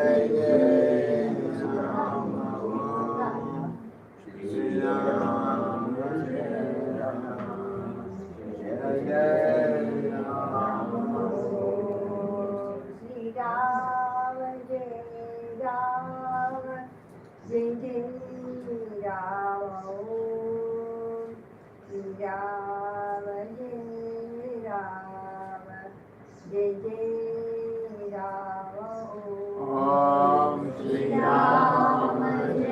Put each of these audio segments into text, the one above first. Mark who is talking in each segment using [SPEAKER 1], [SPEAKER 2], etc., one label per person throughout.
[SPEAKER 1] Jai Jai Rama Om Shri Rama Jai Rama Jai Jai Rama Om Shri Rama Jai Rama Jai Jai Rama Om Shri Rama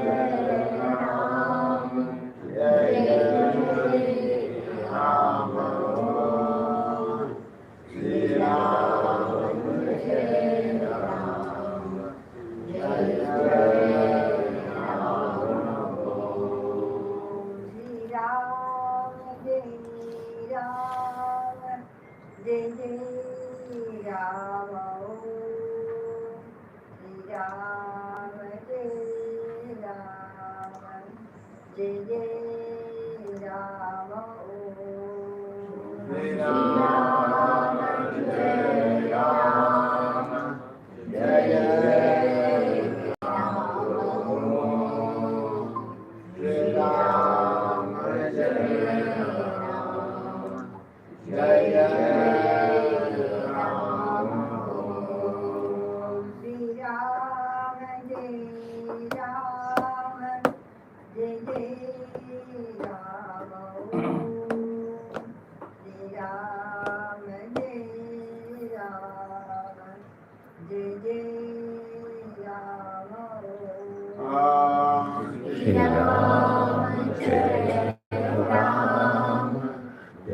[SPEAKER 1] Jai Rama Jai Jai Rama Om Shri Ram Jai Ram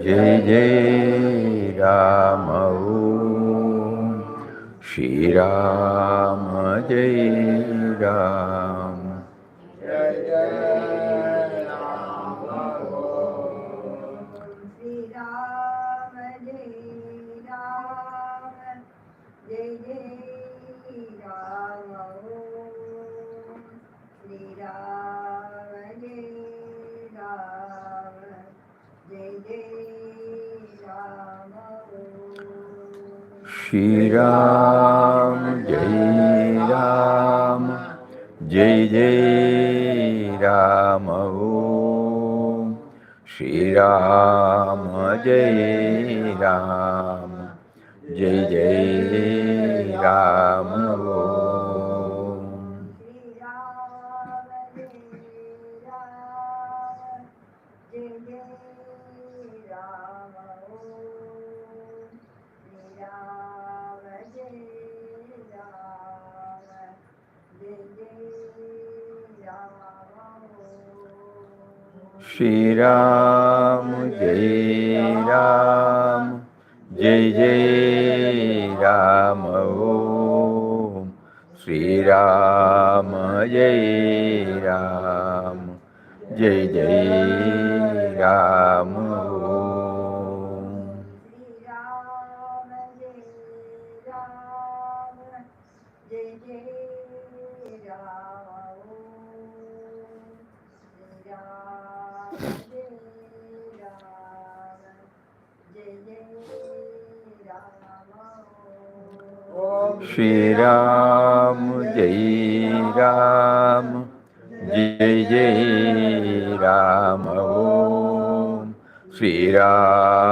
[SPEAKER 1] Jai Jai Ram Om Shri Ram Jai Ram Jai Jai Ram Om Shri Ram Jai Ram Jai Jai Rama Om Shri Rama Jai Rama Jai Jai Rama Om Shri Ram Jai Ram Jai Jai Rama Om Shri Rama Jai Ram Jai Jai Ram Om Shri Ram Jai Ram Jai Jai Ram Om Shri Ram Jai Ram Jai Jai Ram Om Shri Ram Jai Ram Jai Jai Ram Om Shri Ram Jai Ram Jai Jai Ram Om Shri Ram Jai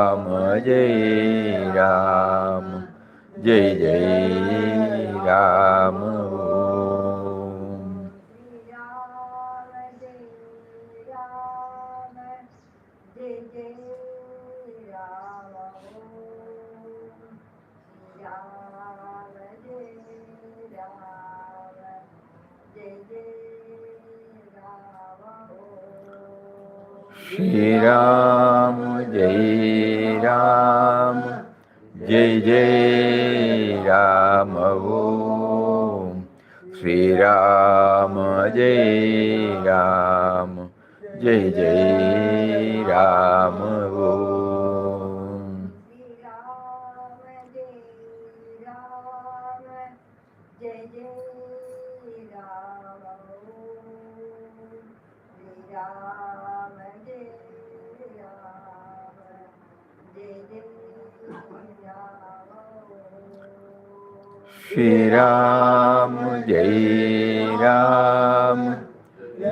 [SPEAKER 1] Ram Jai Jai Ram Om Shri Ram Jai Ram Jai Jai Ram Om Shri Ram Jai Ram Jai Jai Ram Om Shri Ram Jai Ram Jai Jai Ram Om Shri Ram Jai Ram Jai Jai Ram Om Shri Ram Jai Ram Jai Jai Ram Om
[SPEAKER 2] Shri Ram, Jai Ram,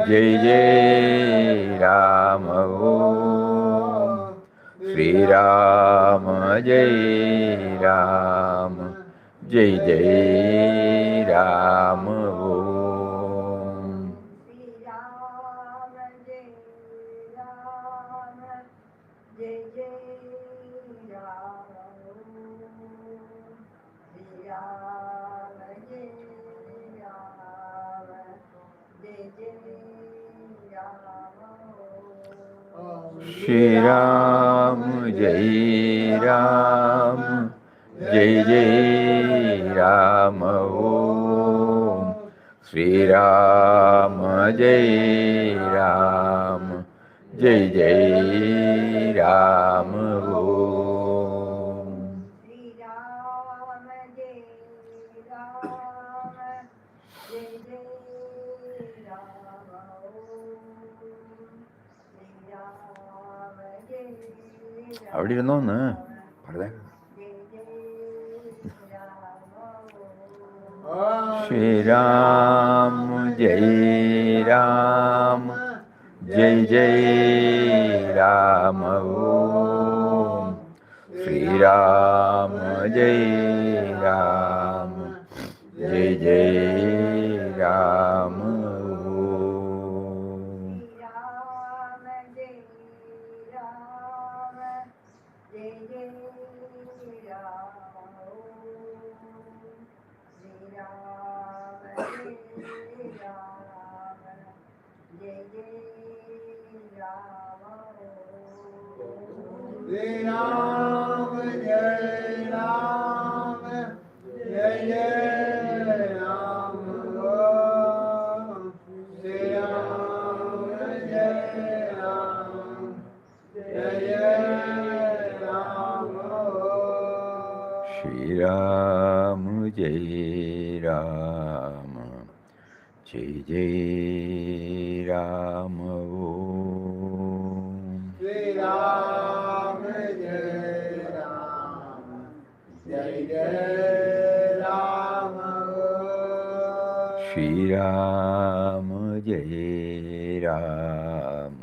[SPEAKER 2] Jai Jai Ram, Om. Shri Ram, Jai Ram, Jai Jai Ram, Om.
[SPEAKER 1] Shri Ram, Jai Ram, Jai Jai Ram, Shri Ram, Jai Ram, Jai Jai Ram.
[SPEAKER 2] Shri Ram, Jai Ram, Jai Jai Ram, Om. Shri Ram, Jai Ram, Jai Jai Ram, Om.
[SPEAKER 1] Shri Ram, Jai Ram, Jai Jai Ram, Shri Ram, Jai
[SPEAKER 2] അവിടെ ഇരുന്നോന്ന്
[SPEAKER 1] Ram,
[SPEAKER 2] പറഞ്ഞേ.
[SPEAKER 1] Jai Jai Ram.
[SPEAKER 2] Shri Ram, Jai Ram, Jai Jai Ram, Om. Shri Ram, Jai Ram, Jai Jai Ram, Om.
[SPEAKER 1] Shri Ram, Jai Ram, Jai Jai Ram, Shri Ram, Jai Ram, Jai Jai Ram.
[SPEAKER 3] Shri Ram, Jai Ram, Jai Jai Ram, Shri Ram, Jai Ram, Jai Jai Ram.
[SPEAKER 2] Shri Ram, Jai Ram, Jai Jai Ram, Om.
[SPEAKER 3] Shri Ram, Jai Ram, Jai Jai Ram.
[SPEAKER 2] Shri Ram, Jai Ram,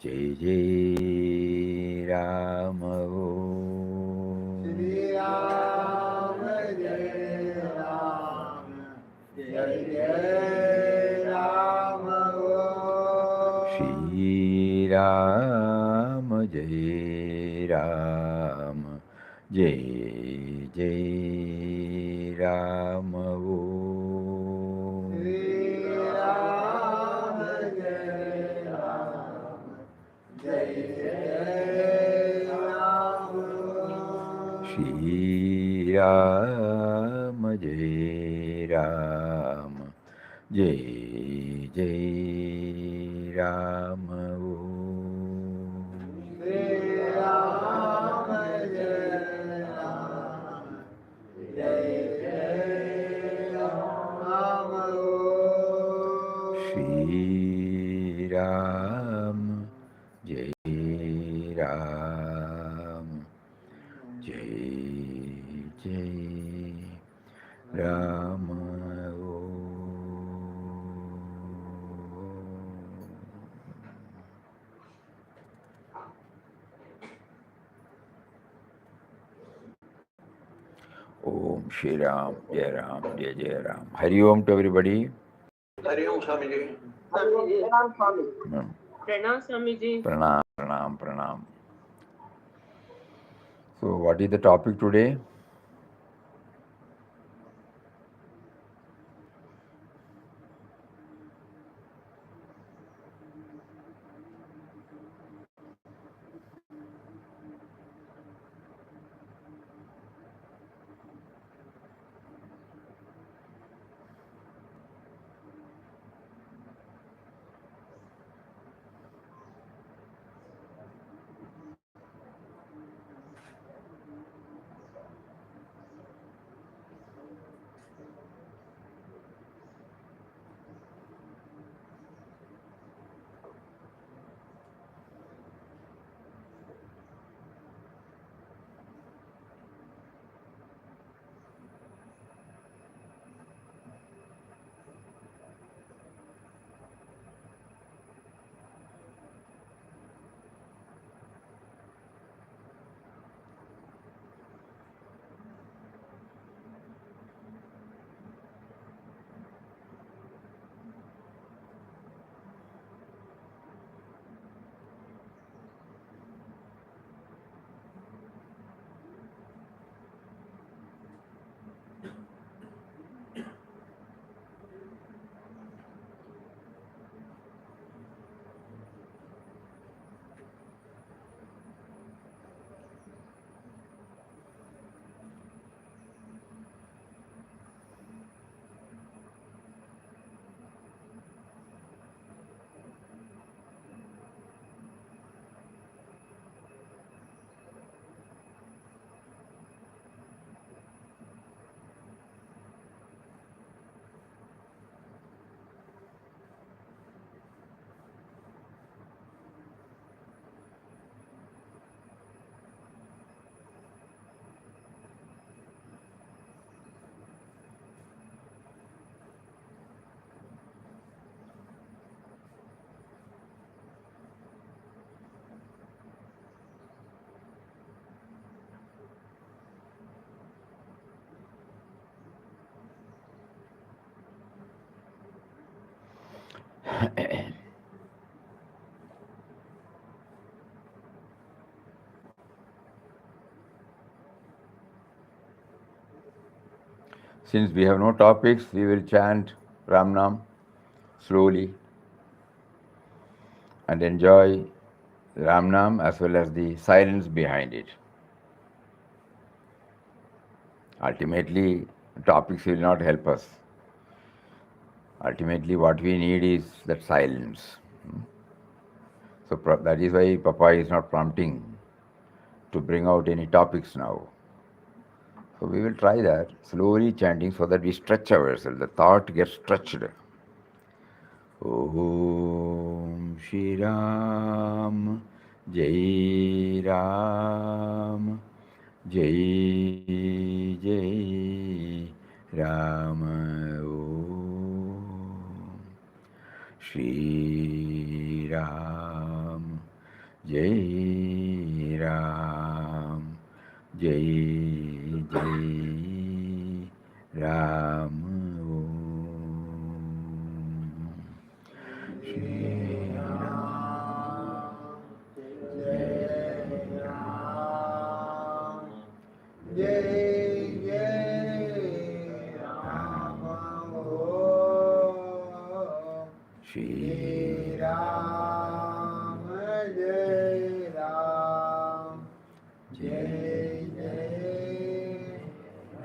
[SPEAKER 2] Jai Jai Ram, Om.
[SPEAKER 3] Shri Ram, Jai Ram, Jai Jai Ram.
[SPEAKER 2] Shri Ram, Jai Ram, Jai Jai Ram, Om.
[SPEAKER 3] Shri Ram, Jai Ram, Jai Jai Ram.
[SPEAKER 2] Shri Ram, Jai Ram, Jai Jai Ram, Om.
[SPEAKER 3] Shri Ram, Jai Ram, Jai Jai Ram.
[SPEAKER 2] Shri Ram, Jai Ram, Jai Jai Ram, Om. Om Shri Ram, Jai Ram, Jai Jai Ram. Hari Om to everybody.
[SPEAKER 3] Hari Om Swamiji.
[SPEAKER 4] Pranam Swamiji.
[SPEAKER 2] Pranam, pranam, pranam. So, what is the topic today? Since we have no topics, we will chant Ram Nam slowly and enjoy Ram Nam as well as the silence behind it. Ultimately, topics will not help us. Ultimately, what we need is that silence. So that is why Papa is not prompting to bring out any topics now. So we will try that, slowly chanting so that we stretch ourselves, the thought gets stretched. Om Shri Ram, Jai Ram, Jai Jai Ram. Om Shri Ram, Jai Ram, Jai Jai Ram. Om Shri Ram,
[SPEAKER 3] Jai Ram, Jai Jai Ram, Om
[SPEAKER 2] Shri
[SPEAKER 3] Jai Ram, Jai Ram, Jai Jai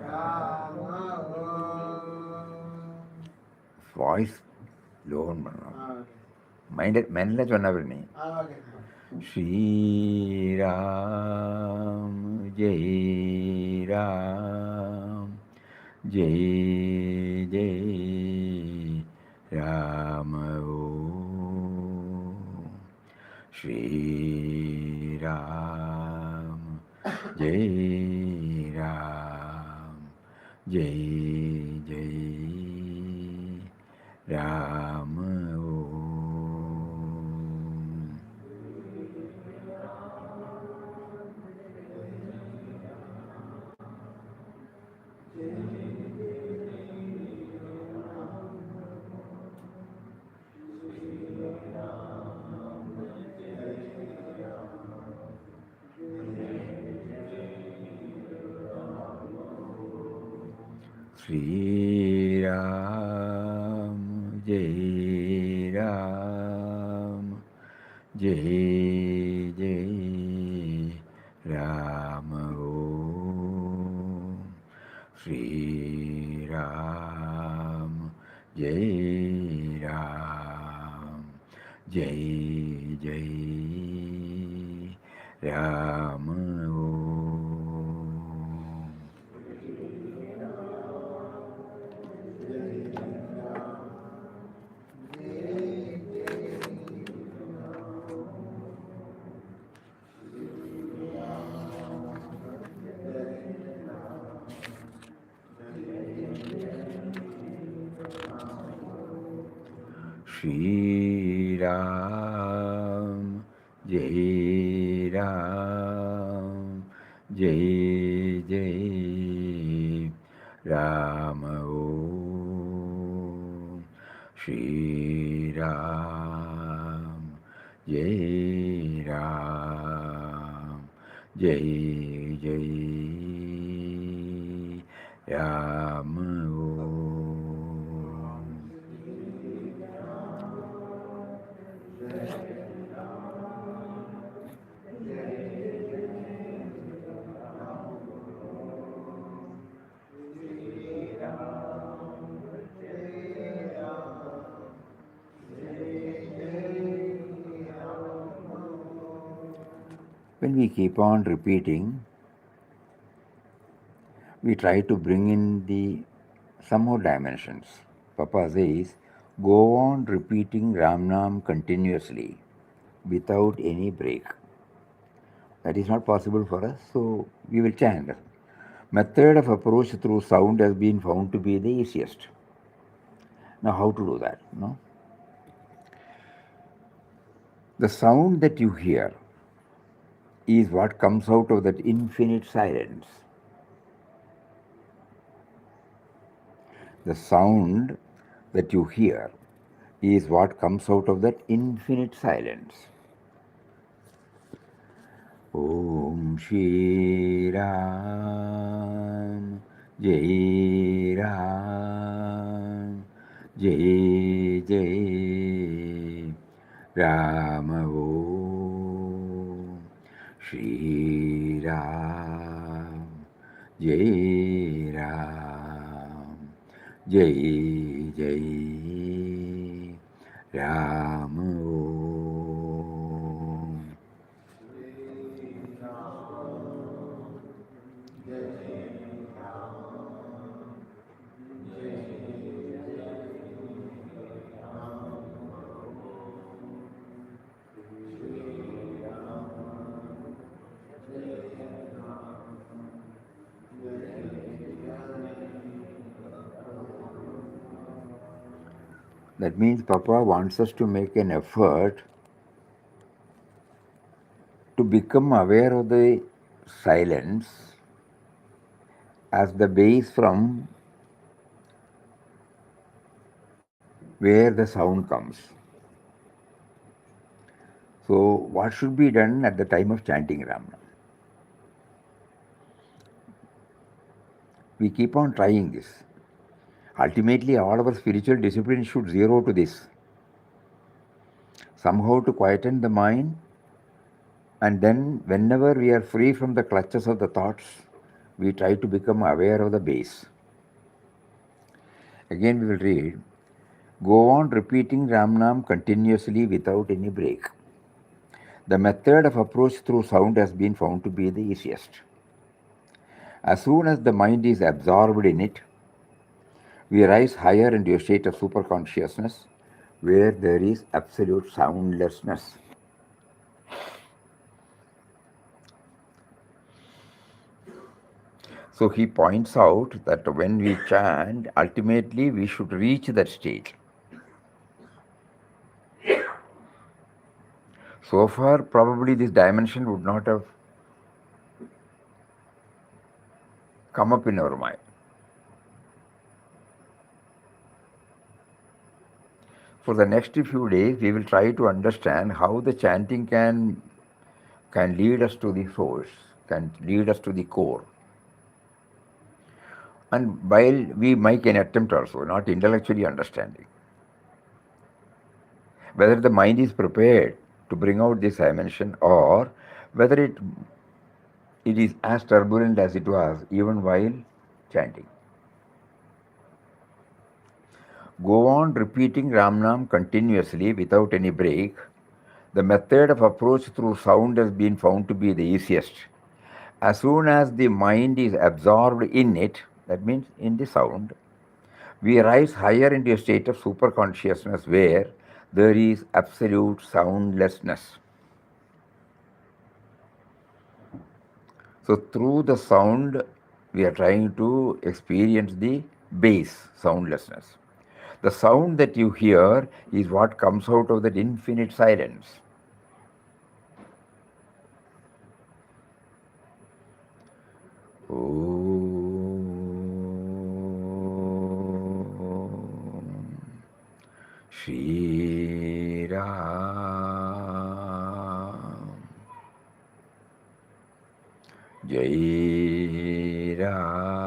[SPEAKER 3] Ram, Om.
[SPEAKER 2] voice low பண்ணணும் மெல்ல சொன்னவர் நீ
[SPEAKER 3] Okay.
[SPEAKER 2] Sriram Jai Ram Jai Jai Rama Om Sriram Jai Ram Jai Jai Rama Om Ram, Jai Ram, Jai Jai Ram Om Shri Ram, Jai Ram, Jai Jai Ram Om. Shri Ram, Jai Ram, Jai Jai Ram Om Shri Ram, Jai Ram, Jai Jai Ram Om. When we keep on repeating, we try to bring in the some more dimensions. Papa says, go on repeating Ram Nam continuously without any break. That is not possible for us, so we will chant. Method of approach through sound has been found to be the easiest. Now, how to do that? No? The sound that you hear is what comes out of that infinite silence. The sound that you hear is what comes out of that infinite silence. Om Shri Ram, Jai Ram, Jai Jai Ram Om, Shri Ram, Jai Ram, Jai Jai Ram Om. That means Papa wants us to make an effort to become aware of the silence as the base from where the sound comes. So, what should be done at the time of chanting Ramana? We keep on trying this. Ultimately, all our spiritual discipline should zero to this. Somehow to quieten the mind, and then whenever we are free from the clutches of the thoughts, we try to become aware of the base. Again, we will read. Go on repeating Ramnam continuously without any break. The method of approach through sound has been found to be the easiest. As soon as the mind is absorbed in it, we rise higher into a state of superconsciousness where there is absolute soundlessness. So he points out that when we chant, ultimately we should reach that state. So far, probably this dimension would not have come up in our mind. For the next few days, we will try to understand how the chanting can lead us to the source, can lead us to the core. And while we make an attempt also, not intellectually understanding, whether the mind is prepared to bring out this dimension or whether it is as turbulent as it was even while chanting. Go on repeating Ramnam continuously without any break. The method of approach through sound has been found to be the easiest. As soon as the mind is absorbed in it, that means in the sound, we rise higher into a state of superconsciousness where there is absolute soundlessness. So, through the sound, we are trying to experience the base soundlessness. The sound that you hear is what comes out of that infinite silence. Om Shri Ram Jai Ram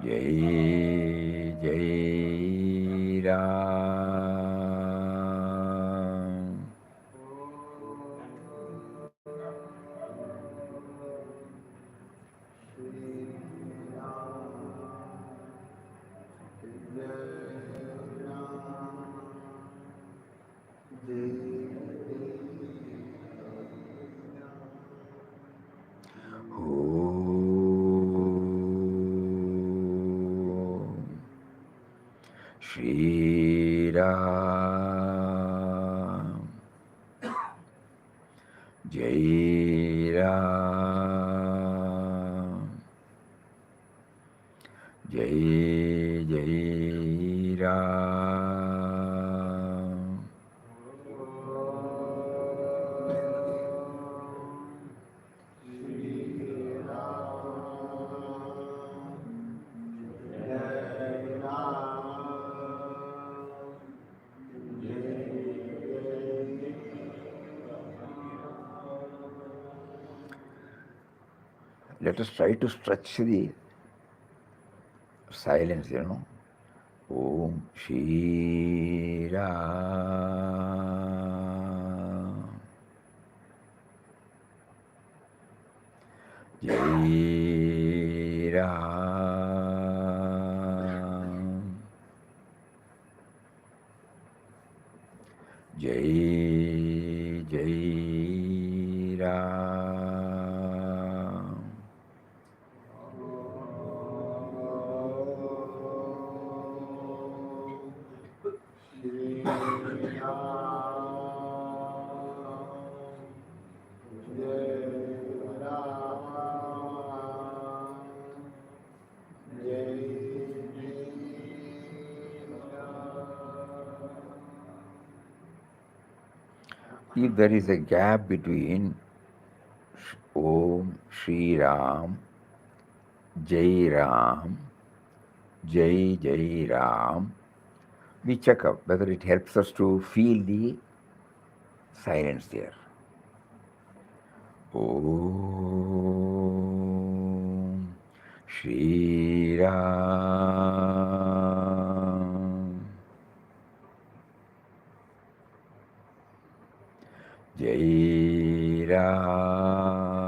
[SPEAKER 2] Jai Jai Ram Om Shri Ram Jai Ram Jai Jai Ram let us try to stretch the silence, Om Shri Ram Jai Ram Jai Jai Ram
[SPEAKER 3] Shri
[SPEAKER 2] If there is a gap between Om Shri Ram, Jai Ram, Jai Jai Ram, we check up whether it helps us to feel the silence there. Om Shri Ram Jai Ram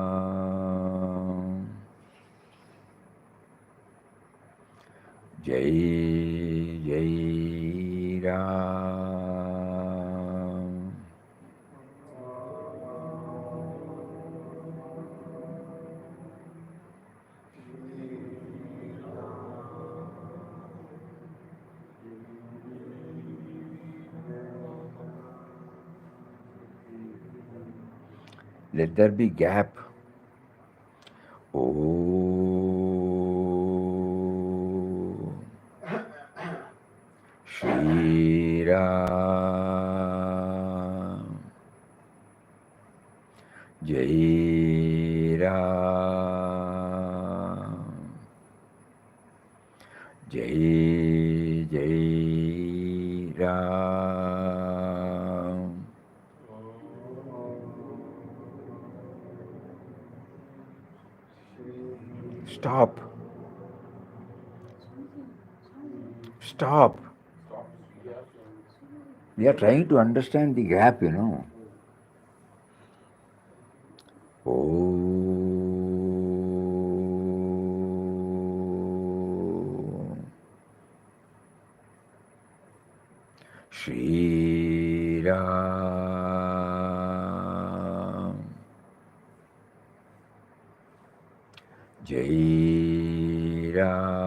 [SPEAKER 2] Jai Jai Ram Let there be gap. Om Shri Ram Jai Ram Jai Jai Ram Stop. Stop. We are trying to understand the gap, Om Shri Ram Jai Ram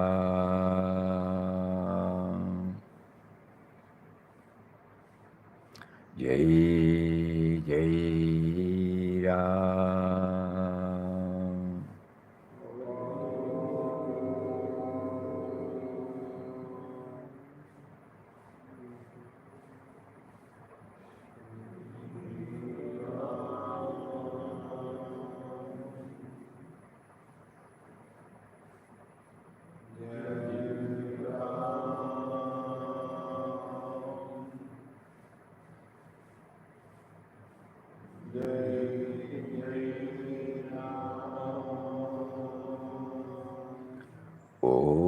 [SPEAKER 2] Jai Jai Ram Om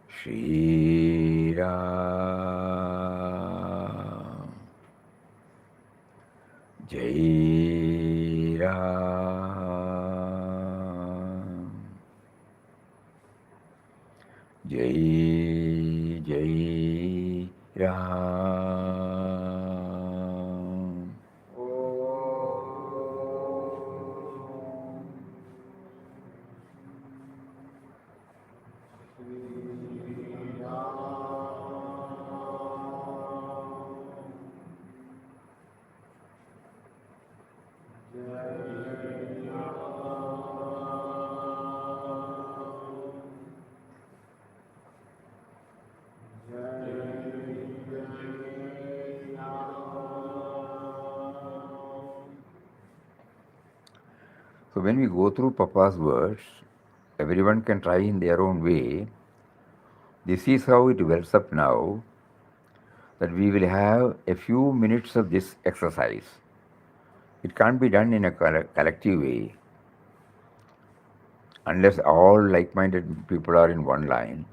[SPEAKER 2] Shri Ram Jai Ram Jai Jai Ram So when we go through Papa's words, everyone can try in their own way. This is how it wells up now, that we will have a few minutes of this exercise. It can't be done in a collective way unless all like minded people are in one line.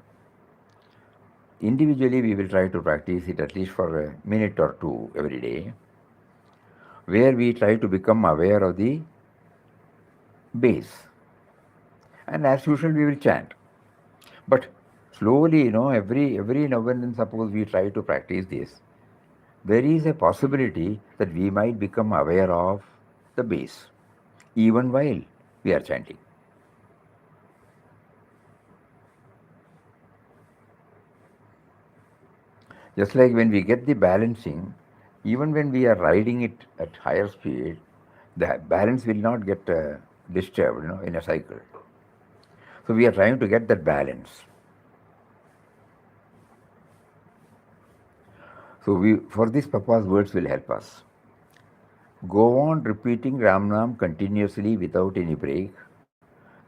[SPEAKER 2] Individually, we will try to practice it at least for a minute or two every day, where we try to become aware of the base. And as usual, we will chant. But slowly, every now and then, suppose we try to practice this, there is a possibility that we might become aware of the base, even while we are chanting. Just like when we get the balancing, even when we are riding it at higher speed, the balance will not get disturbed, in a cycle. So we are trying to get that balance. So for this, Papa's words will help us. Go on repeating Ram Nam continuously without any break.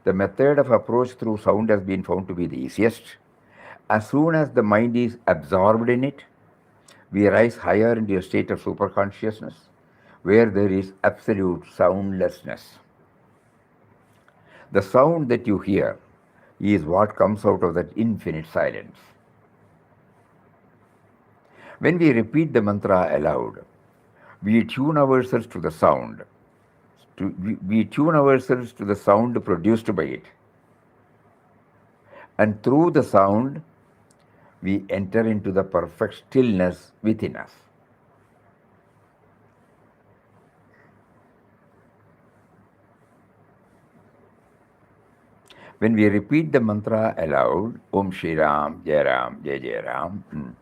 [SPEAKER 2] The method of approach through sound has been found to be the easiest. As soon as the mind is absorbed in it, we rise higher into a state of superconsciousness where there is absolute soundlessness. The sound that you hear is what comes out of that infinite silence. When we repeat the mantra aloud, we tune ourselves to the sound. We tune ourselves to the sound produced by it. And through the sound, we enter into the perfect stillness within us. When we repeat the mantra aloud, Om Shri Ram, Jai Ram, Jai Jai Ram,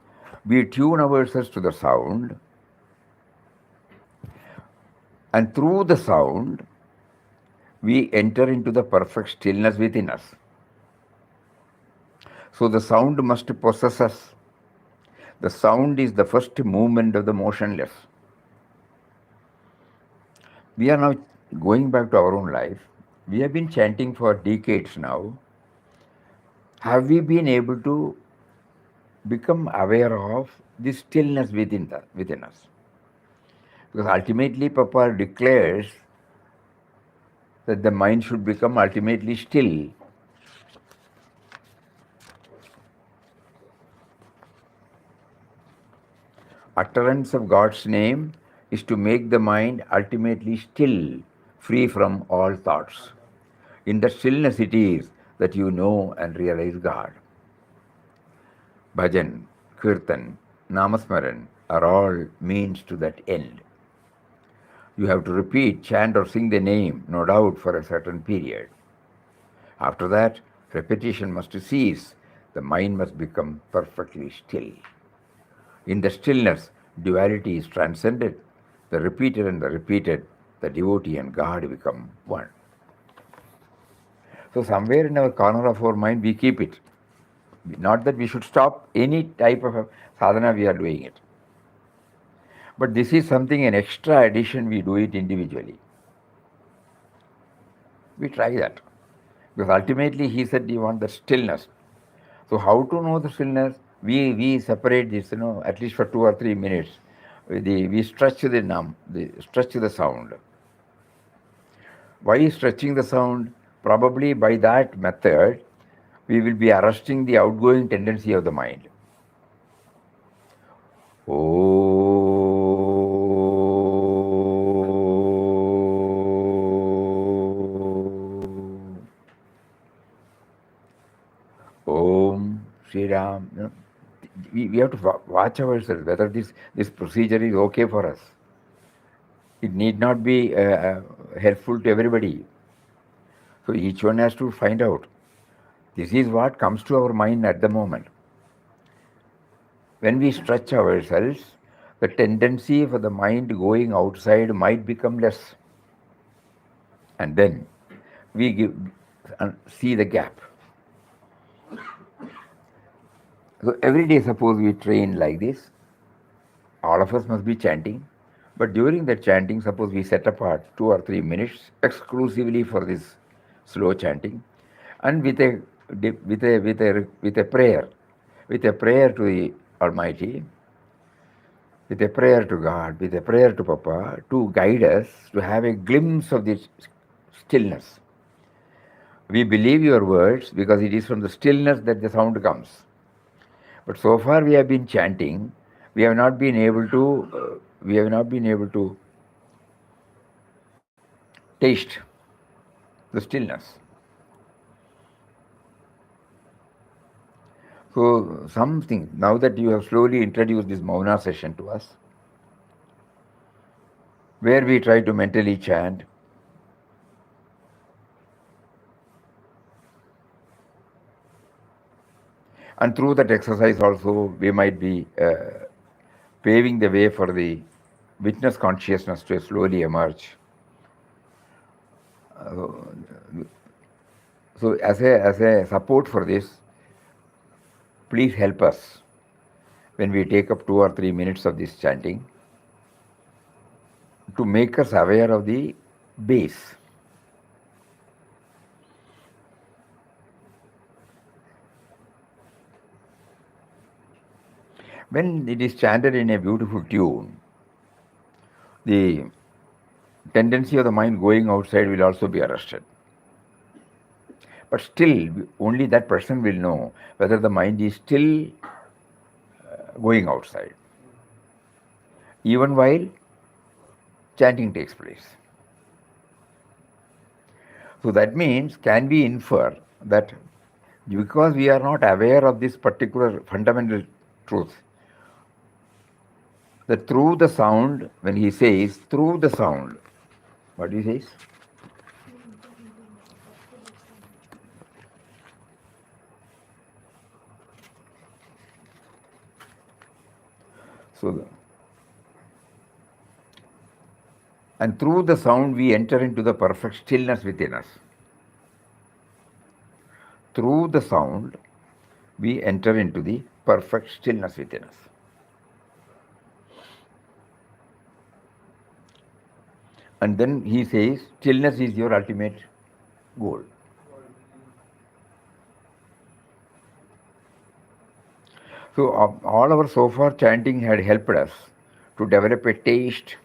[SPEAKER 2] we tune ourselves to the sound, and through the sound, we enter into the perfect stillness within us. So the sound must possess us. The sound is the first movement of the motionless. We are now going back to our own life. We have been chanting for decades now. Have we been able to become aware of the stillness within us? Because ultimately, Papa declares that the mind should become ultimately still. Utterance of God's name is to make the mind ultimately still, free from all thoughts. In the stillness it is that you know and realize God. Bhajan, Kirtan, Namasmaran are all means to that end. You have to repeat, chant, or sing the name, no doubt, for a certain period. After that, repetition must cease. The mind must become perfectly still. In the stillness, duality is transcended. The repeated and the repeated, the devotee and God become one. So somewhere in our corner of our mind, we keep it. Not that we should stop any type of a sadhana we are doing it. But this is something, an extra addition, we do it individually. We try that. Because ultimately he said you want the stillness. So how to know the stillness? We separate this, at least for 2 or 3 minutes. We stretch stretch the sound. Why stretching the sound? Probably by that method, we will be arresting the outgoing tendency of the mind. Om Sri Ram. We have to watch ourselves whether this procedure is okay for us. It need not be helpful to everybody. So each one has to find out. This is what comes to our mind at the moment. When we stretch ourselves, the tendency for the mind going outside might become less. And then we see the gap. So every day, suppose we train like this, all of us must be chanting. But during the chanting, suppose we set apart 2 or 3 minutes exclusively for this slow chanting, and with a prayer to the Almighty, with a prayer to God, with a prayer to Papa, to guide us, to have a glimpse of this stillness. We believe your words because it is from the stillness that the sound comes. But so far we have been chanting, we have not been able to taste the stillness. So something, now that you have slowly introduced this Mauna session to us, where we try to mentally chant, and through that exercise also we might be paving the way for the witness consciousness to slowly emerge. So as a support for this, please help us when we take up 2 or 3 minutes of this chanting to make us aware of the base. When it is chanted in a beautiful tune, the tendency of the mind going outside will also be arrested. But still, only that person will know whether the mind is still going outside, even while chanting takes place. So that means, can we infer that because we are not aware of this particular fundamental truth, that through the sound, when he says through the sound, what he says? And through the sound we enter into the perfect stillness within us. Through the sound we enter into the perfect stillness within us. And then he says, stillness is your ultimate goal. So all our so far chanting had helped us to develop a taste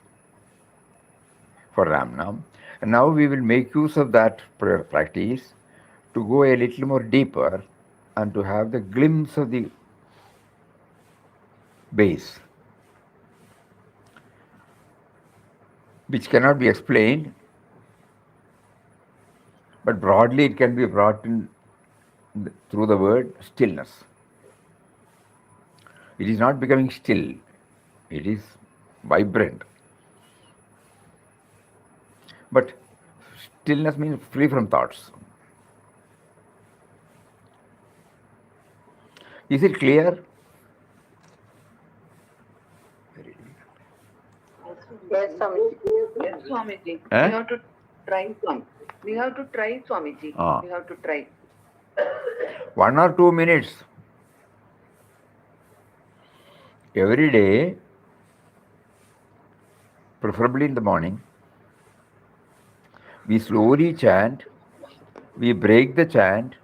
[SPEAKER 2] for Ramnam. And now we will make use of that prayer practice to go a little more deeper and to have the glimpse of the base, which cannot be explained, but broadly it can be brought in through the word stillness. It is not becoming still, it is vibrant. But stillness means free from thoughts. Is it clear?
[SPEAKER 5] Yes, Swamiji. Yes, Swamiji.
[SPEAKER 2] Eh?
[SPEAKER 5] We have to try, Swami. We have to try, Swamiji.
[SPEAKER 2] Ah.
[SPEAKER 5] We have to try.
[SPEAKER 2] 1 or 2 minutes every day, preferably in the morning, we slowly chant, we break the chant.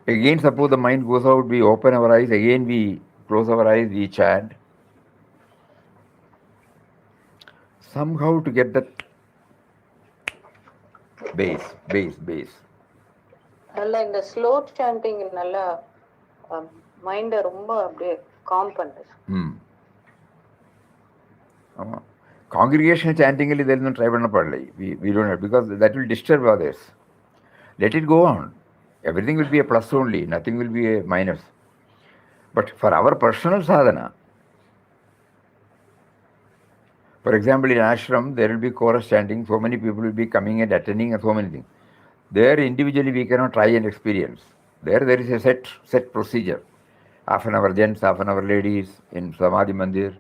[SPEAKER 2] Again, suppose the mind goes out, we open our eyes, again we close our eyes, we chant. Somehow to get that base.
[SPEAKER 5] நல்ல இந்த slow sanding நல்ல மைண்டை ரொம்ப அப்படியே com பண்ணுது.
[SPEAKER 2] Congregational chanting is there no try panna padalai. We don't have, because that will disturb others. Let it go on. Everything will be a plus only, nothing will be a minus. But for our personal sadhana, for example, in ashram, there will be chorus chanting, so many people will be coming and attending and so many things. There, individually, we cannot try and experience. There is a set procedure. Half an hour gents, half an hour ladies in Samadhi Mandir.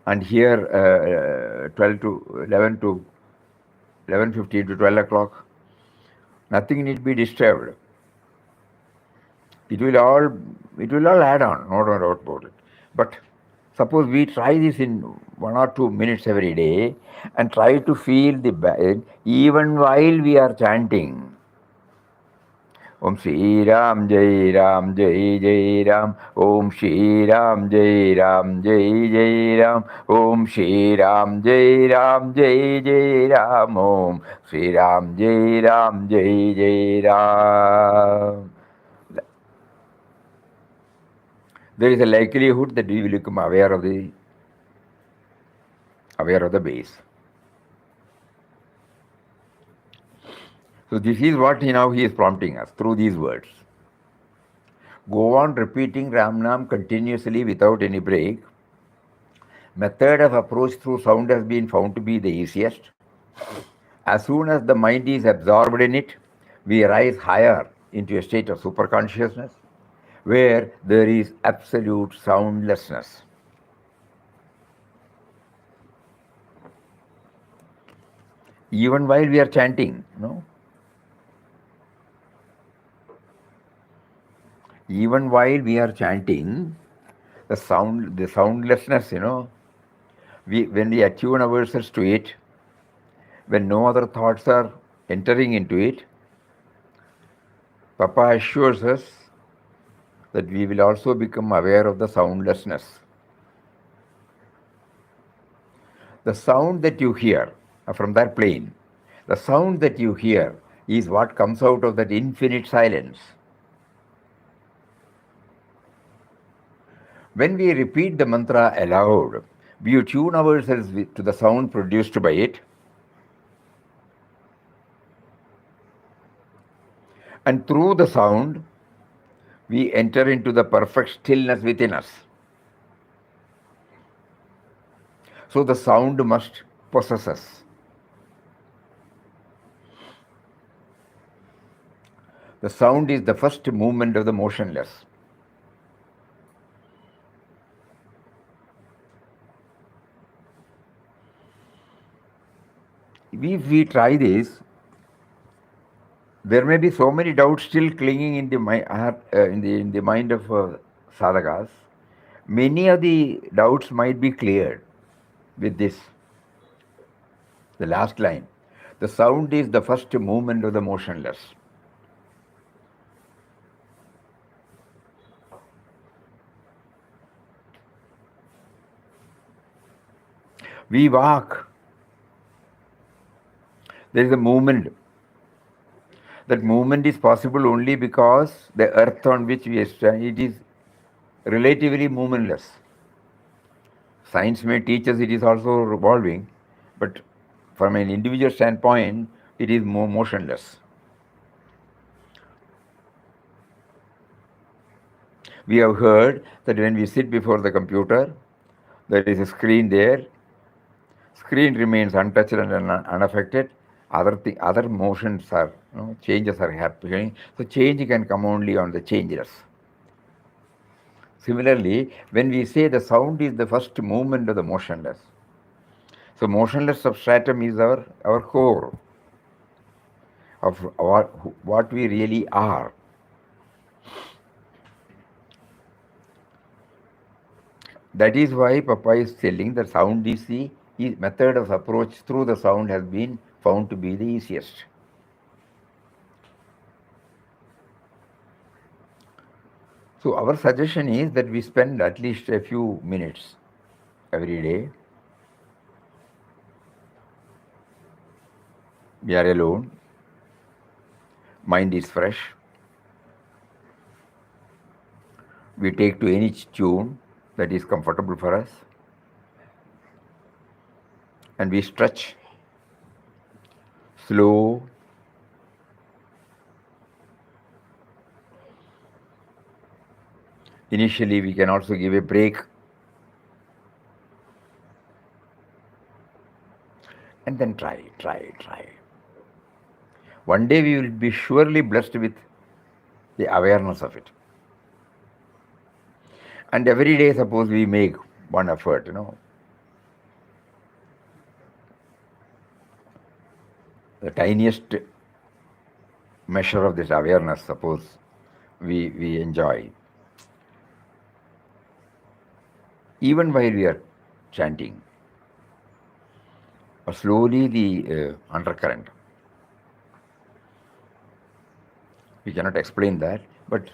[SPEAKER 2] And here, 11 to 11:15 to 12 o'clock, nothing need be disturbed. It will all add on, no doubt about it. But suppose we try this in 1 or 2 minutes every day and try to feel the even while we are chanting. Om Shri Ram Jai Ram Jai Jai Ram. Om Shri Ram Jai Ram Jai Jai Ram. Om Shri Ram Jai Ram Jai Jai Ram. Om Shri Ram Jai Ram Jai Jai Ram. There is a likelihood that we will become aware of the base. So this is what now he is prompting us through these words. Go on repeating Ram Nam continuously without any break. Method of approach through sound has been found to be the easiest. As soon as the mind is absorbed in it, we rise higher into a state of superconsciousness where there is absolute soundlessness. Even while we are chanting, even while we are chanting, the soundlessness, when we attune ourselves to it, when no other thoughts are entering into it, Papa assures us that we will also become aware of the soundlessness. The sound that you hear from that plane, the sound that you hear is what comes out of that infinite silence. When we repeat the mantra aloud, we tune ourselves to the sound produced by it, and through the sound, we enter into the perfect stillness within us. So the sound must possess us. The sound is the first movement of the motionless. If we try this, there may be so many doubts still clinging in the mind of sadhakas. Many of the doubts might be cleared with this. The last line. The sound is the first movement of the motionless. We walk. There is a movement. That movement is possible only because the earth on which we stand, it is relatively movementless. Science may teach us it is also revolving, but from an individual standpoint, it is more motionless. We have heard that when we sit before the computer, there is a screen there. Screen remains untouched and unaffected. Other motions are, changes are happening. So change can come only on the changeless. Similarly, when we say the sound is the first movement of the motionless, so motionless substratum is our core of what we really are. That is why Papa is telling that sound is the method of approach through the sound has been found to be the easiest. So our suggestion is that we spend at least a few minutes every day. We are alone. Mind is fresh. We take to any tune that is comfortable for us. And we stretch. Slow. Initially, we can also give a break. And then try. One day we will be surely blessed with the awareness of it. And every day, suppose we make one effort, the tiniest measure of this awareness, suppose we enjoy. Even while we are chanting, or slowly the undercurrent. We cannot explain that, but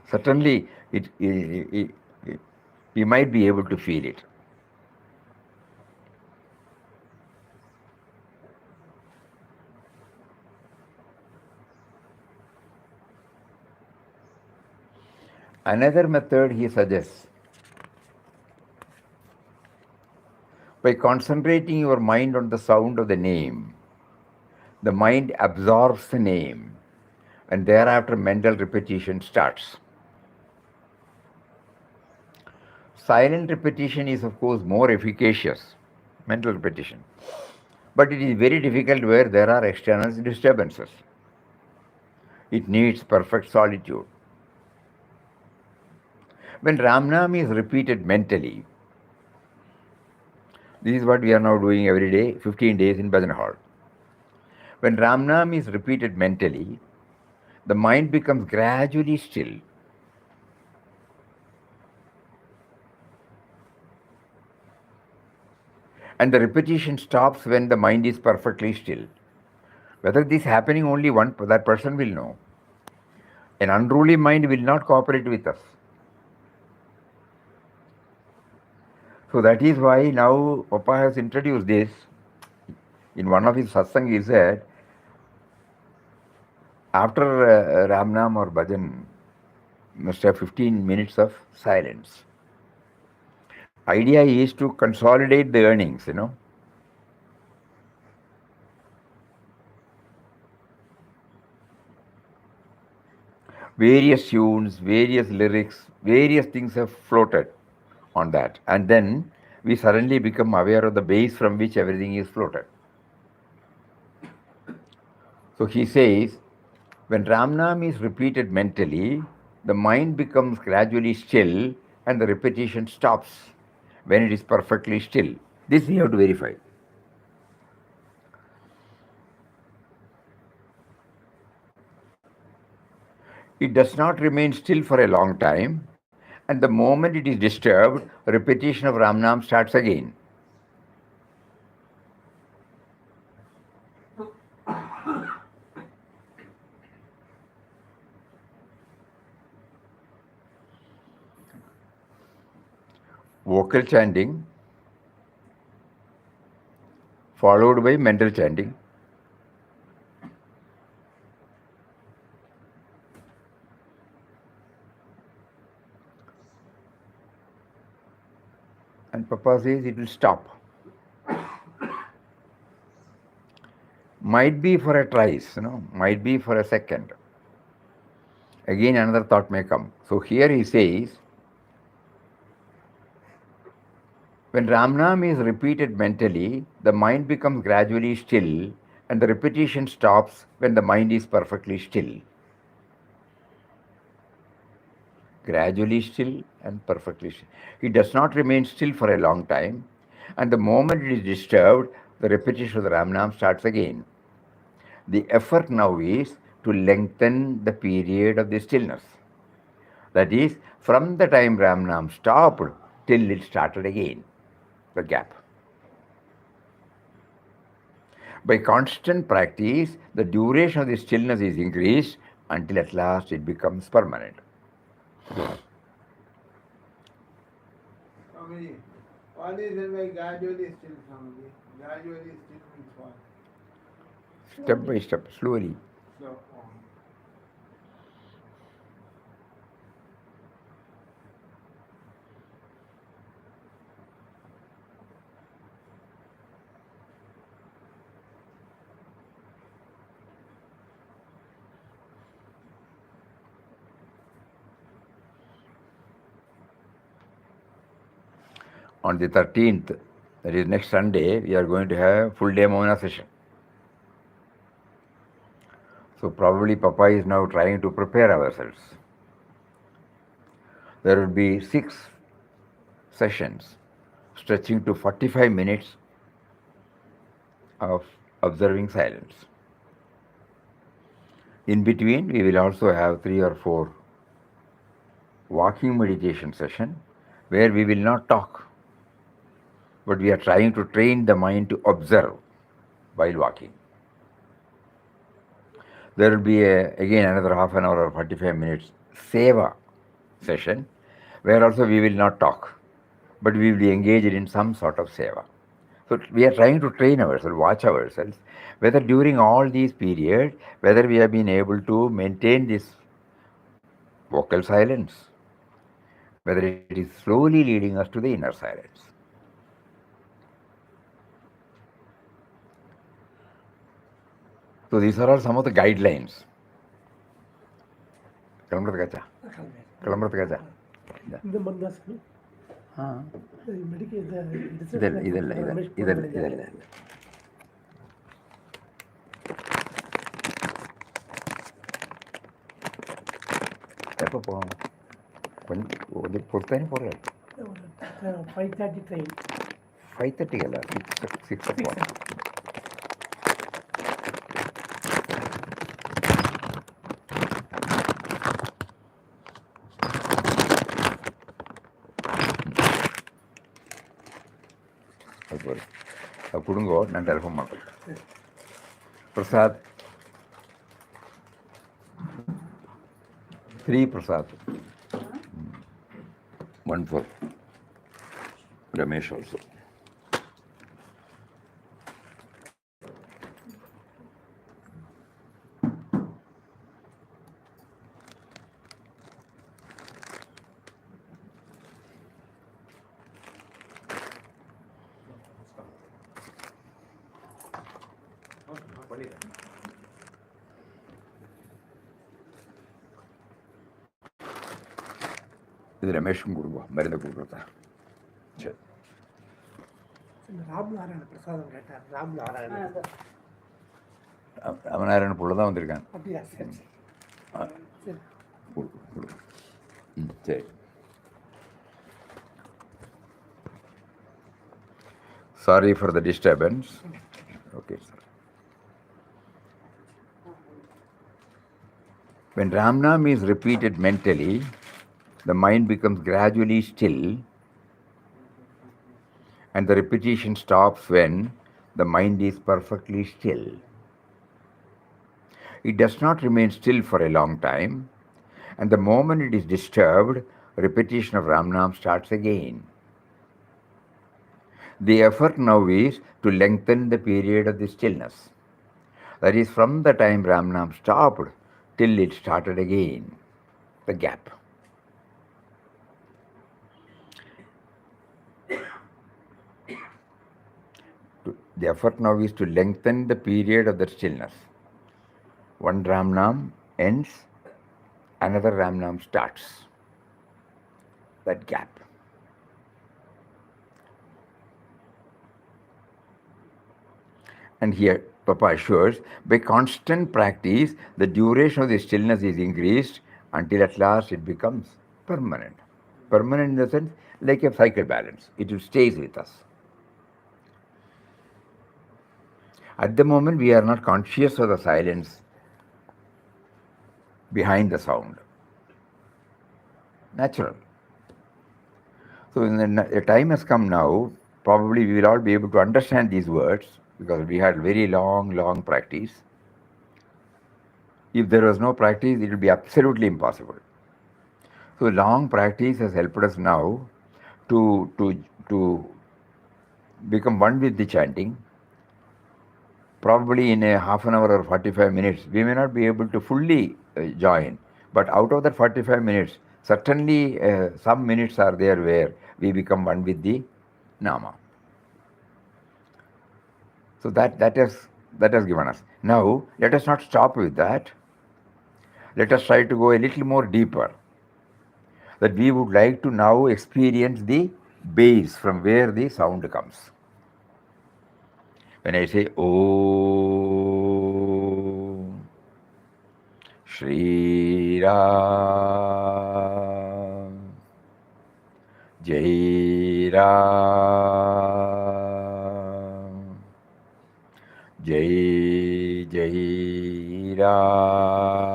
[SPEAKER 2] certainly we might be able to feel it. Another method he suggests: by concentrating your mind on the sound of the name, the mind absorbs the name, and thereafter mental repetition starts. Silent repetition is, of course, more efficacious, mental repetition, but it is very difficult where there are external disturbances. It needs perfect solitude. When Ramnam is repeated mentally, this is what we are now doing every day, 15 days in Bhajan Hall. When Ramnam is repeated mentally, the mind becomes gradually still. And the repetition stops when the mind is perfectly still. Whether this is happening only one, that person will know. An unruly mind will not cooperate with us. So that is why now Papa has introduced this. In one of his satsang he said, after Ramnam or Bhajan, must have 15 minutes of silence. Idea is to consolidate the earnings, Various tunes, various lyrics, various things have floated on that. And then we suddenly become aware of the base from which everything is floated. So he says, when Ramnam is repeated mentally, the mind becomes gradually still and the repetition stops when it is perfectly still. This we have to verify. It does not remain still for a long time, and the moment it is disturbed, repetition of Ramnam starts again. Vocal chanting followed by mental chanting. And Papa says it will stop. Might be for a trice, might be for a second. Again, another thought may come. So here he says, when Ramnam is repeated mentally, the mind becomes gradually still, and the repetition stops when the mind is perfectly still. Gradually still and perfectly still. It does not remain still for a long time, and the moment it is disturbed, the repetition of the Ramnam starts again. The effort now is to lengthen the period of the stillness. That is, from the time Ramnam stopped till it started again, the gap. By constant practice, the duration of the stillness is increased until at last it becomes permanent.
[SPEAKER 3] Swamiji, what is it by gradually still, Swamiji? Gradually still means what?
[SPEAKER 2] Step by step, slowly.
[SPEAKER 3] So,
[SPEAKER 2] On the 13th, that is next Sunday, we are going to have full day Mauna session. So probably Papa is now trying to prepare ourselves. There will be 6 sessions stretching to 45 minutes of observing silence. In between, we will also have 3 or 4 walking meditation session where we will not talk, but we are trying to train the mind to observe while walking. There will be again another half an hour or 45 minutes seva session, where also we will not talk, but we will be engaged in some sort of seva. So we are trying to train ourselves, watch ourselves, whether during all these periods, whether we have been able to maintain this vocal silence, whether it is slowly leading us to the inner silence. So these are all some of the guidelines. கிளம்புறதுக்காச்சா கிளம்புறதுக்காச்சா
[SPEAKER 6] இந்த மாதிரி தான் sir
[SPEAKER 2] ஆ
[SPEAKER 6] medical
[SPEAKER 2] இதல்ல இதல்ல இதல்ல இதல்ல இதல்ல எப்போ போகணும் கொஞ்சம் பொறுத்தானே போகிறேன்
[SPEAKER 6] 5:30 train
[SPEAKER 2] 5:30 ಅಲ್ಲ 6 o'clock. ಅದು ಕುಡುಂಗೋ ನಾನು ಟೆಲಿಫೋನ್ ಮಾಡ್ಬೇಕು Prasad 3 Prasad 1 for Ramesh also. இது ரமேஷும் கொடுப்போம் மருந்து கொடுக்குறதா சரி
[SPEAKER 6] ராம்நாராயண பிரசாதம் கேட்டார் ராம்நாராயண
[SPEAKER 2] ராமநாராயண புள்ள தான் வந்திருக்காங்க
[SPEAKER 6] அப்படியா சரி சரி
[SPEAKER 2] சரி Sorry for the disturbance. Okay, sir. When Ramnam is repeated mentally, the mind becomes gradually still, and the repetition stops when the mind is perfectly still. It does not remain still for a long time, and the moment it is disturbed, repetition of Ramnam starts again. The effort now is to lengthen the period of the stillness. That is, from the time Ramnam stopped till it started again, the gap. The effort now is to lengthen the period of the stillness. One Ramnam ends, another Ramnam starts. That gap. And here Papa assures, by constant practice, the duration of the stillness is increased until at last it becomes permanent. Permanent in the sense, like a cycle balance. It will stays with us. At the moment, we are not conscious of the silence behind the sound. Natural. So the time has come now, probably we will all be able to understand these words because we had very long practice. If there was no practice, it will be absolutely impossible. So long practice has helped us now to become one with the chanting. Probably in a half an hour or 45 minutes, we may not be able to fully join. But out of that 45 minutes, certainly some minutes are there where we become one with the Nama. So that has given us. Now, let us not stop with that. Let us try to go a little more deeper. That we would like to now experience the base from where the sound comes. When I say Om Shri Ram Jai Ram Jai Jai Ram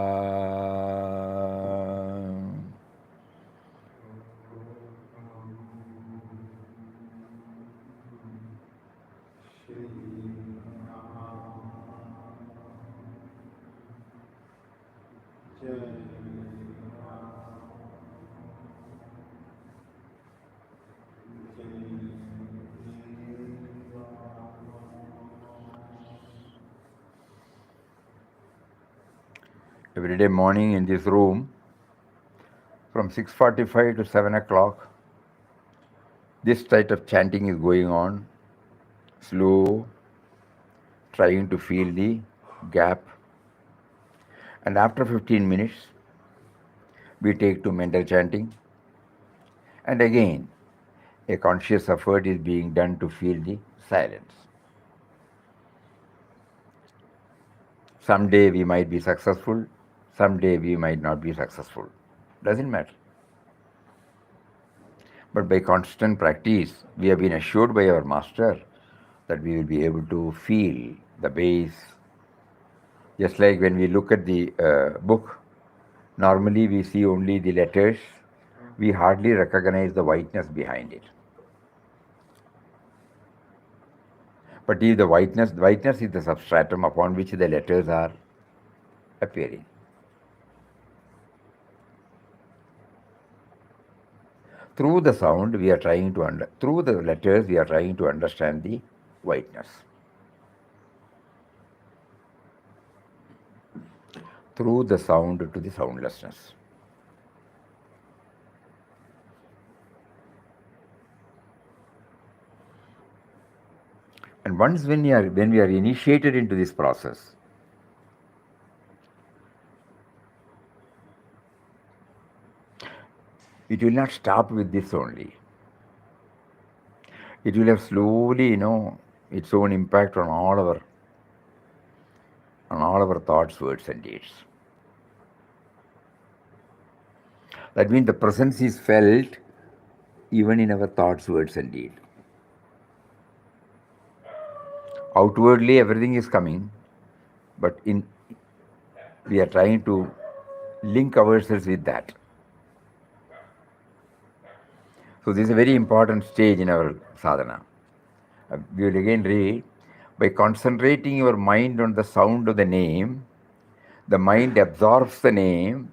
[SPEAKER 2] Every day morning in this room, from 6:45 to 7 o'clock, this type of chanting is going on, slow, trying to feel the gap. And after 15 minutes, we take to mental chanting. And again, a conscious effort is being done to feel the silence. Someday we might be successful, someday we might not be successful. Doesn't matter. But by constant practice, we have been assured by our master that we will be able to feel the base. Just like when we look at the book, normally we see only the letters, we hardly recognize the whiteness behind it. But if the whiteness is the substratum upon which the letters are appearing. Through the sound, we are trying to through the letters, we are trying to understand the whiteness. Through the sound to the soundlessness. And once when we are initiated into this process, it will not stop with this only. It will have slowly, its own impact on all our thoughts, words, and deeds. That means the presence is felt even in our thoughts, words, and deeds. Outwardly, everything is coming, but we are trying to link ourselves with that. So this is a very important stage in our sadhana. We will again read, by concentrating your mind on the sound of the name, the mind absorbs the name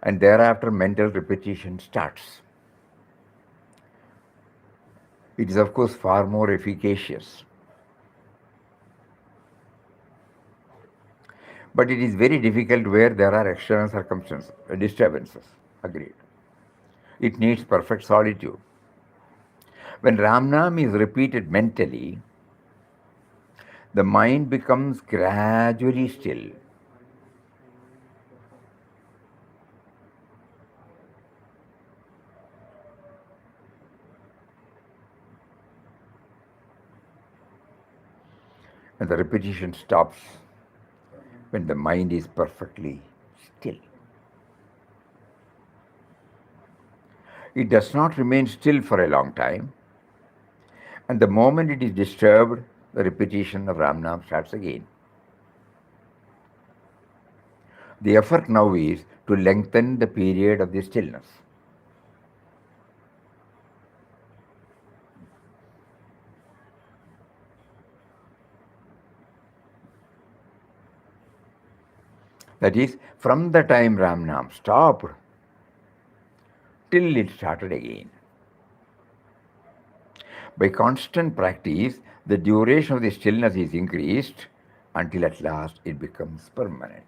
[SPEAKER 2] and thereafter mental repetition starts. It is of course far more efficacious. But it is very difficult where there are external circumstances, disturbances. Agreed. It needs perfect solitude. When Ramnam is repeated mentally, the mind becomes gradually still. And the repetition stops when the mind is perfectly still. It does not remain still for a long time, and the moment it is disturbed, the repetition of Ramnam starts again. The effort now is to lengthen the period of the stillness. That is, from the time Ramnam stopped till it started again. By constant practice, the duration of the stillness is increased until at last it becomes permanent.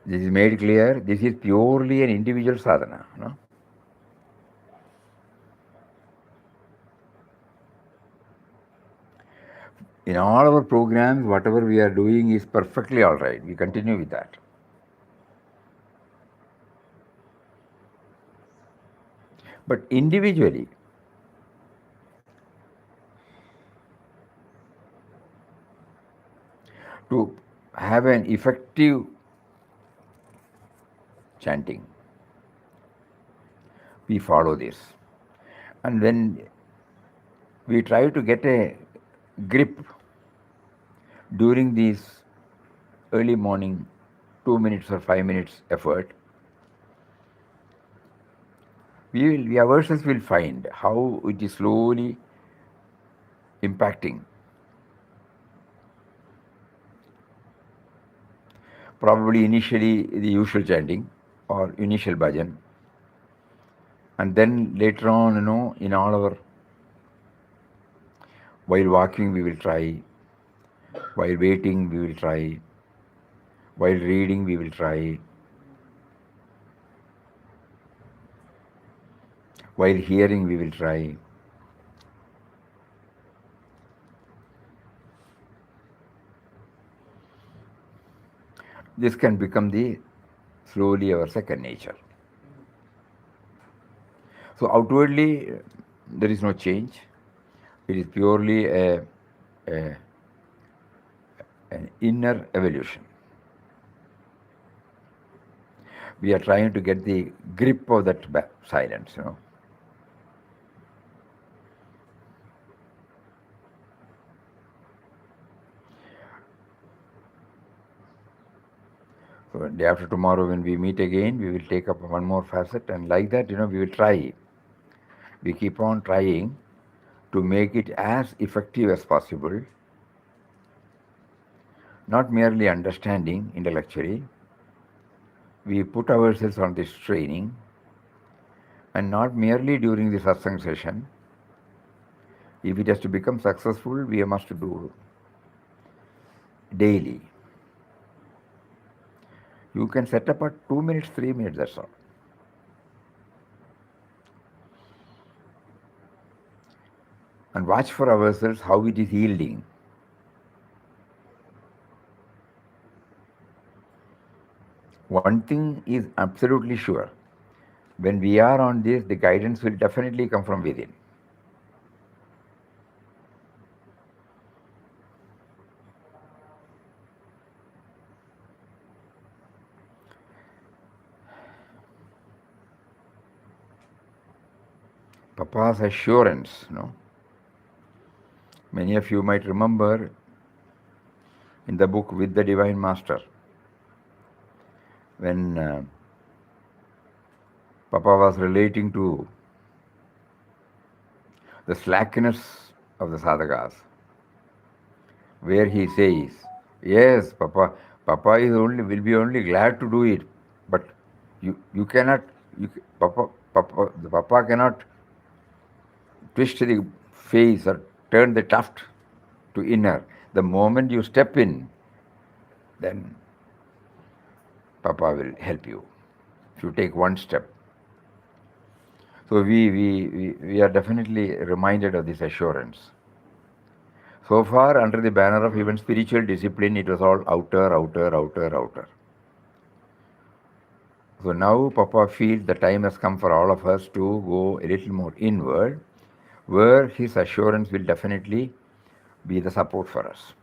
[SPEAKER 2] This is made clear, this is purely an individual sadhana. No? In all our programs, whatever we are doing is perfectly all right. We continue with that. But individually, to have an effective chanting, we follow this. And when we try to get a grip during these early morning 2 minutes or 5 minutes effort, we ourselves will find how it is slowly impacting. Probably initially the usual chanting or initial bhajan, and then later on, in all our, while walking we will try, while waiting we will try, while reading we will try, while hearing we will try. This can become slowly our second nature. So outwardly, there is no change. It is purely an inner evolution. We are trying to get the grip of that silence, So day after tomorrow, when we meet again, we will take up one more facet, and like that, we will try. We keep on trying to make it as effective as possible, not merely understanding intellectually. We put ourselves on this training, and not merely during the satsang session. If it has to become successful, we must do daily. You can set up at 2 minutes, 3 minutes, that's all. And watch for ourselves how it is yielding. One thing is absolutely sure. When we are on this, the guidance will definitely come from within. Papa's assurance, Many of you might remember in the book With the Divine Master, when Papa was relating to the slackness of the sadhakas, where he says, yes, Papa will be only glad to do it, but you cannot, Papa cannot twist the face or turn the tuft to inner. The moment you step in, then Papa will help you. If you take one step. So we are definitely reminded of this assurance. So far, under the banner of even spiritual discipline, it was all outer, outer, outer, outer. So now Papa feels the time has come for all of us to go a little more inward, where his assurance will definitely be the support for us.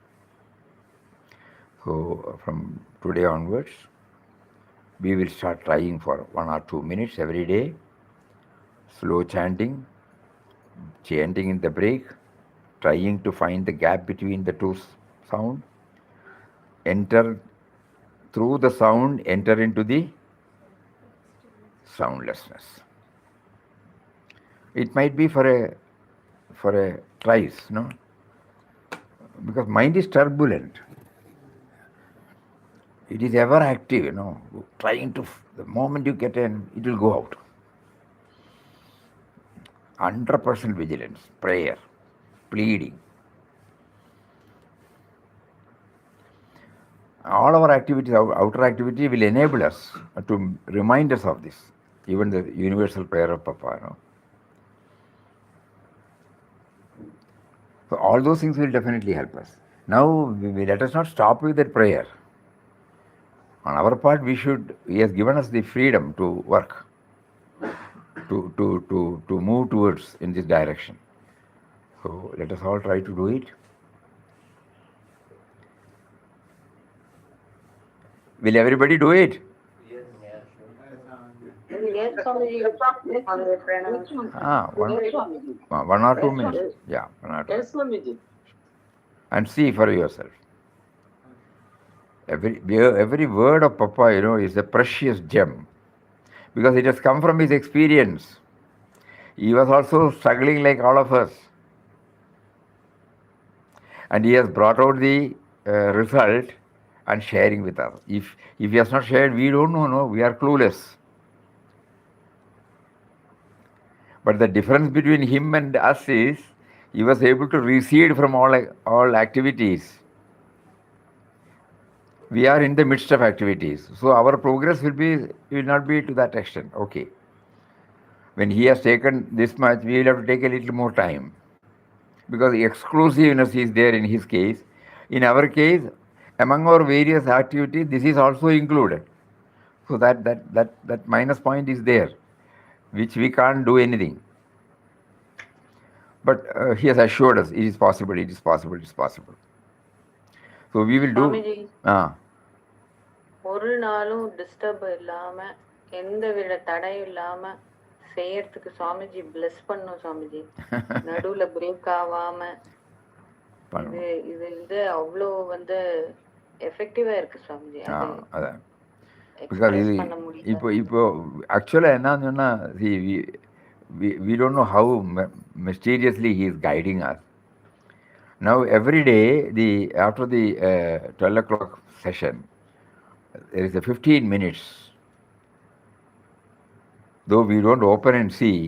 [SPEAKER 2] So from today onwards, we will start trying for 1 or 2 minutes every day, slow chanting in the break, trying to find the gap between the two sound, enter through the sound, enter into the soundlessness. It might be for a twice, because mind is turbulent. It is ever active, trying to, the moment you get in, it will go out. 100% vigilance, prayer, pleading. All our activities, outer activity will enable us to remind us of this. Even the universal prayer of Papa. So all those things will definitely help us. Now, let us not stop with that prayer. On our part, he has given us the freedom to work, to move towards in this direction. So let us all try to do it. Will everybody do it?
[SPEAKER 5] Yes, Swamiji.
[SPEAKER 2] One or 2 minutes. Yeah, 1 or 2.
[SPEAKER 4] Yes, Swamiji.
[SPEAKER 2] And see for yourself. Every word of Papa, is a precious gem, because it has come from his experience. He was also struggling like all of us. And he has brought out the result and sharing with us. If he has not shared, we don't know, no, we are clueless. But the difference between him and us is he was able to recede from all activities. We are in the midst of activities. So our progress will not be to that extent. Okay. When he has taken this much, we will have to take a little more time. Because the exclusiveness is there in his case. In our case, among our various activities, this is also included. So that minus point is there, which we can't do anything. But he has assured us it is possible, it is possible, it is possible. So we will do.
[SPEAKER 5] Swamiji ஒரு நாளும் disturb இல்லாம எந்த வித தடையும் இல்லாம செய்யறதுக்கு Swamiji plus பண்ணும் சுவாமிஜி. நடுவுல பிரேக் ஆகாம இது அவ்வளோ எஃபெக்டிவா இருக்கு சுவாமிஜி.
[SPEAKER 2] அதான் பிகாஸ் இது இப்போ ஆக்சுவலாக என்னன்னு சொன்னால் we don't know how mysteriously he is guiding us. Now every day after the 12 o'clock session, there is a 15 minutes. Though we don't open and see,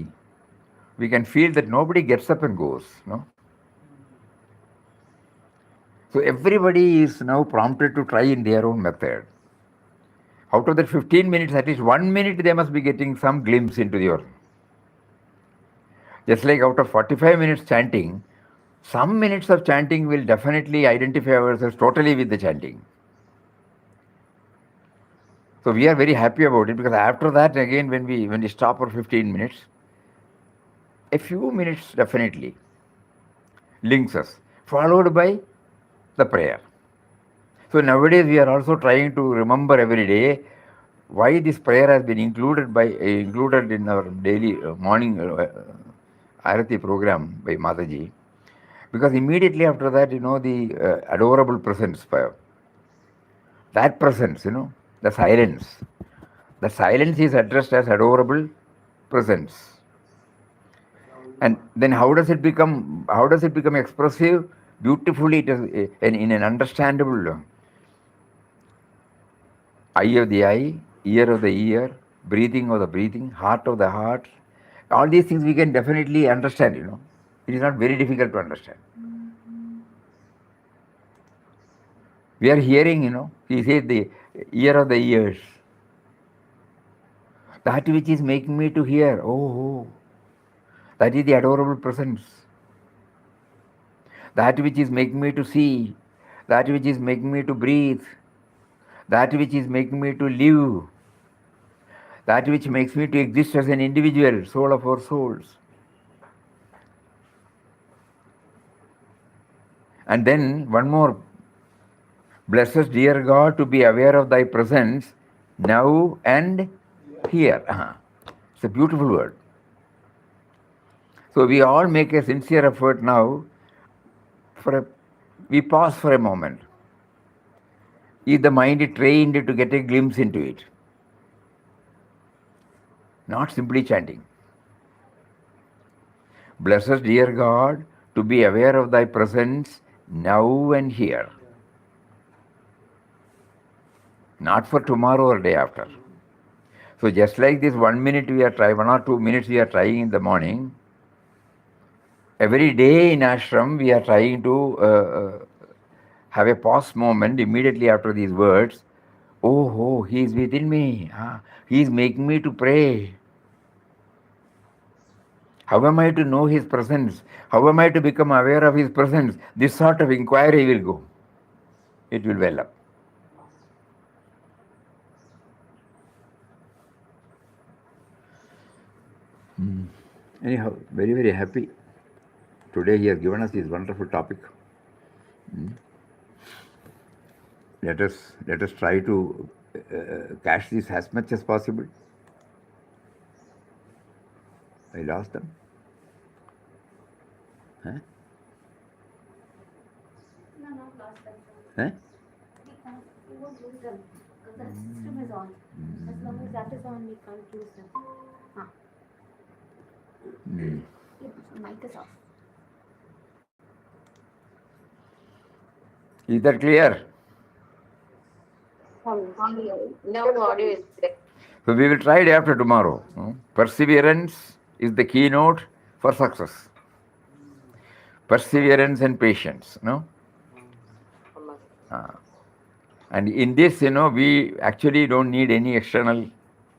[SPEAKER 2] we can feel that nobody gets up and goes, no? So everybody is now prompted to try in their own method. Out of that 15 minutes, at least 1 minute they must be getting some glimpse into your. Just like out of 45 minutes chanting, some minutes of chanting will definitely identify ourselves totally with the chanting. So we are very happy about it, because after that, again, when we stop for 15 minutes, a few minutes definitely links us, followed by the prayer. So nowadays we are also trying to remember every day why this prayer has been included in our daily morning Arati program by Mataji. Because immediately after that, the adorable presence, that presence, the silence. The silence is addressed as adorable presence. And then how does it become expressive? Beautifully, it is in an understandable eye of the eye, ear of the ear, breathing of the breathing, heart of the heart. All these things we can definitely understand, It is not very difficult to understand. We are hearing, he says the ear of the ears. That which is making me to hear, oh, that is the adorable presence. That which is making me to see, that which is making me to breathe, that which is making me to live, that which makes me to exist as an individual, soul of our souls. And then one more, blessed dear God, to be aware of thy presence now and here. It's a beautiful word. So we all make a sincere effort now. We pause for a moment. Is the mind trained to get a glimpse into it? Not simply chanting. Blessed dear God, to be aware of thy presence now and here. Not for tomorrow or day after. So just like this 1 minute we are trying, 1 or 2 minutes we are trying in the morning, every day in ashram we are trying to have a pause moment immediately after these words. Oh, he is within me. He is making me to pray. How am I to know his presence? How am I to become aware of his presence? This sort of inquiry will go. It will well up. Anyhow, very, very happy. Today he has given us this wonderful topic. Let us try to catch this as much as possible. I lost them. Huh?
[SPEAKER 1] No, not lost them.
[SPEAKER 2] Huh?
[SPEAKER 1] We won't lose them because the system is on. As long as that is on, we can't lose them. Mic is off.
[SPEAKER 2] Is that clear?
[SPEAKER 5] No audio is there.
[SPEAKER 2] So we will try it after tomorrow. Perseverance is the keynote for success. Perseverance and patience. No? And in this, we actually don't need any external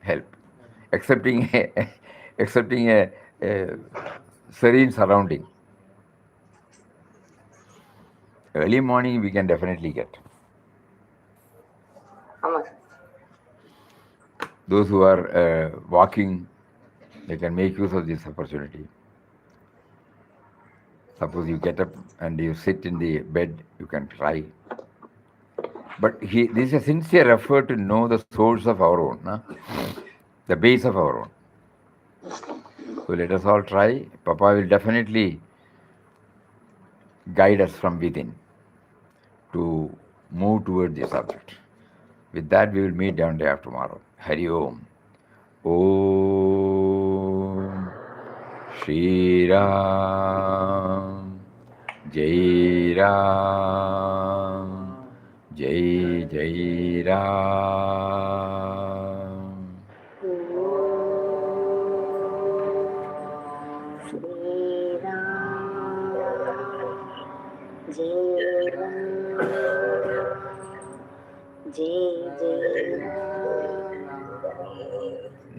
[SPEAKER 2] help, excepting a serene surrounding. Early morning we can definitely get. Those who are walking, they can make use of this opportunity. Suppose you get up and you sit in the bed, you can try. But this is a sincere effort to know the source of our own, the base of our own. So let us all try. Papa will definitely guide us from within to move toward this subject. With that, we will meet down there tomorrow. Hari Om. Om Shri Ram. Jai Ram. Jai Jai Ram.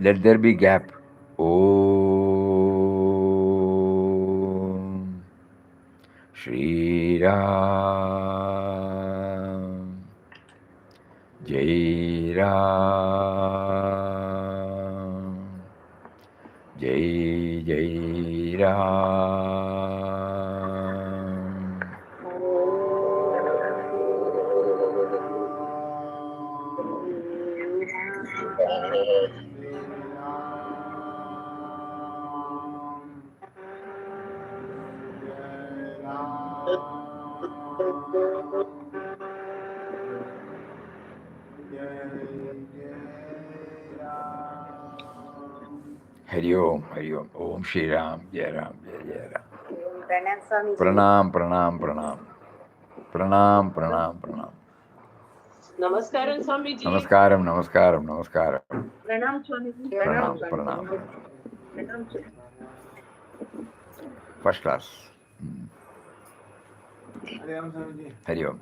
[SPEAKER 2] Let there be gap. Om Shri Ram. Jai Ram. Jai Jai Ram. Hari Om, Hari Om. Om Shri Ram, Jai Ram, Jai Jai Ram. Pranam, pranam, pranam. Pranam, pranam, pranam.
[SPEAKER 4] Namaskaram, Swamiji.
[SPEAKER 2] Namaskaram, namaskaram, namaskaram.
[SPEAKER 4] Pranam, Swamiji.
[SPEAKER 2] Pranam, pranam. First class.
[SPEAKER 3] Hare Ram Swamiji.
[SPEAKER 2] Hari Om.